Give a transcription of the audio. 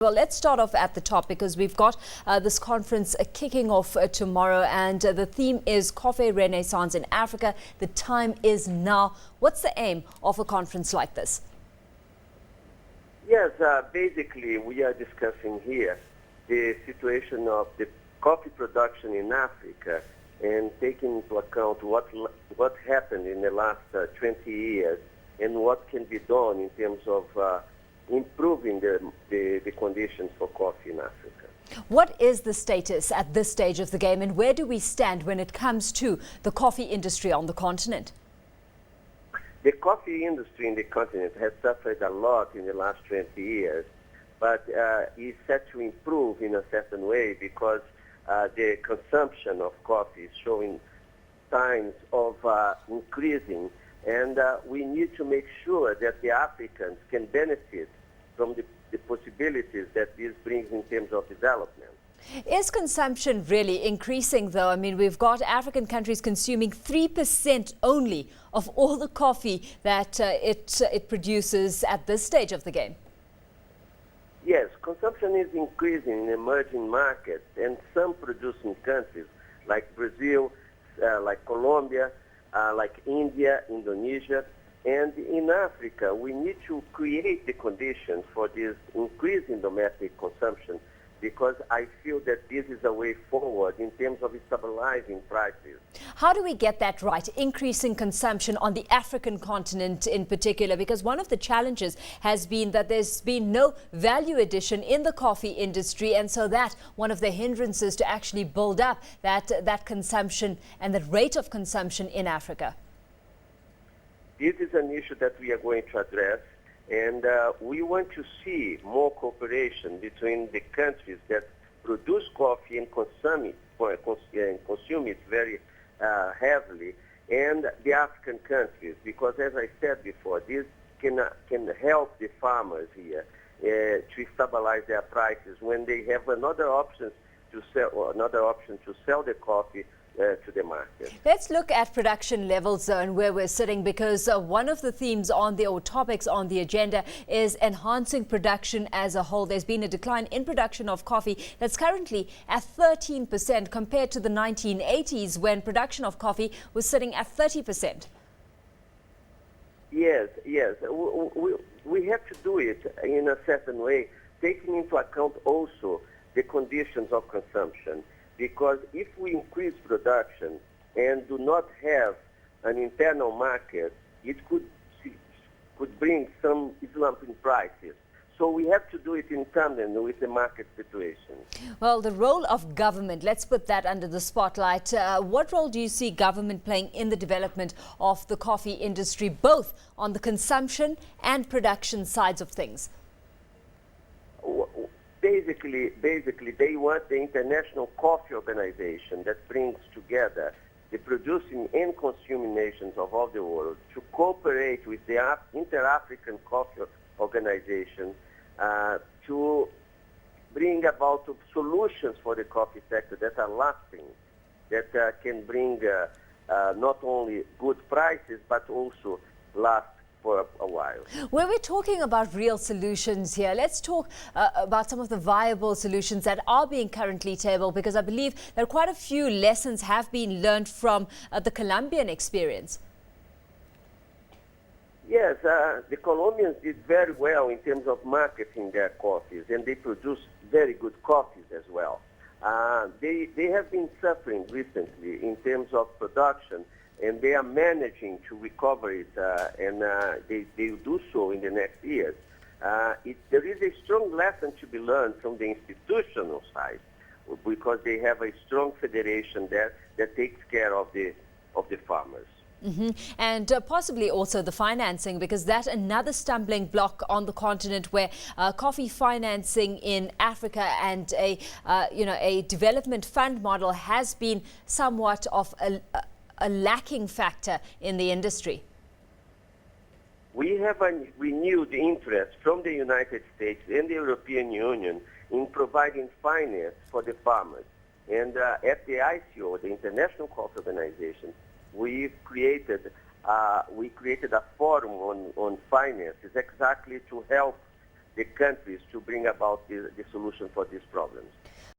Well, let's start off at the top because we've got this conference kicking off tomorrow, and the theme is Coffee Renaissance in Africa. The time is now. What's the aim of a conference like this? Yes, basically we are discussing here the situation of the coffee production in Africa and taking into account what happened in the last 20 years and what can be done in terms of improving the conditions for coffee in Africa. What is the status at this stage of the game, and where do we stand when it comes to the coffee industry on the continent? The coffee industry in the continent has suffered a lot in the last 20 years, but is set to improve in a certain way because the consumption of coffee is showing signs of increasing, and we need to make sure that the Africans can benefit from the possibilities that this brings in terms of development. Is consumption really increasing, though? I mean, we've got African countries consuming 3% only of all the coffee that it produces at this stage of the game. Yes, consumption is increasing in emerging markets, and some producing countries like Brazil, like Colombia, like India, Indonesia. And in Africa, we need to create the conditions for this increase in domestic consumption, because I feel that this is a way forward in terms of stabilizing prices. How do we get that right, increasing consumption on the African continent in particular? Because one of the challenges has been that there's been no value addition in the coffee industry, and so that one of the hindrances to actually build up that consumption and the rate of consumption in Africa. This is an issue that we are going to address, and we want to see more cooperation between the countries that produce coffee and consume it very heavily, and the African countries, because as I said before, this can help the farmers here to stabilize their prices when they have another option to sell the coffee to the market. Let's look at production levels and where we're sitting, because one of the themes or topics on the agenda is enhancing production as a whole. There's been a decline in production of coffee that's currently at 13% compared to the 1980s when production of coffee was sitting at 30%. Yes. We have to do it in a certain way, taking into account also the conditions of consumption. Because if we increase production and do not have an internal market, it could bring some slump in prices. So we have to do it in tandem with the market situation. Well, the role of government, let's put that under the spotlight. What role do you see government playing in the development of the coffee industry, both on the consumption and production sides of things? Basically, they want the International Coffee Organization that brings together the producing and consuming nations of all the world to cooperate with the Inter-African Coffee Organization to bring about solutions for the coffee sector that are lasting, that can bring not only good prices but also last for a while. When we're talking about real solutions here, let's talk about some of the viable solutions that are being currently tabled, because I believe that quite a few lessons have been learned from the Colombian experience. Yes, the Colombians did very well in terms of marketing their coffees, and they produce very good coffees as well. They have been suffering recently in terms of production, and they are managing to recover it, and they will do so in the next years. There is a strong lesson to be learned from the institutional side, because they have a strong federation there that takes care of the farmers. Mm-hmm. And possibly also the financing, because that's another stumbling block on the continent, where coffee financing in Africa and a development fund model has been somewhat of a lacking factor in the industry. We have a renewed interest from the United States and the European Union in providing finance for the farmers. And at the ICO, the International Coffee Organization, we created a forum on finances exactly to help the countries to bring about the solution for these problems.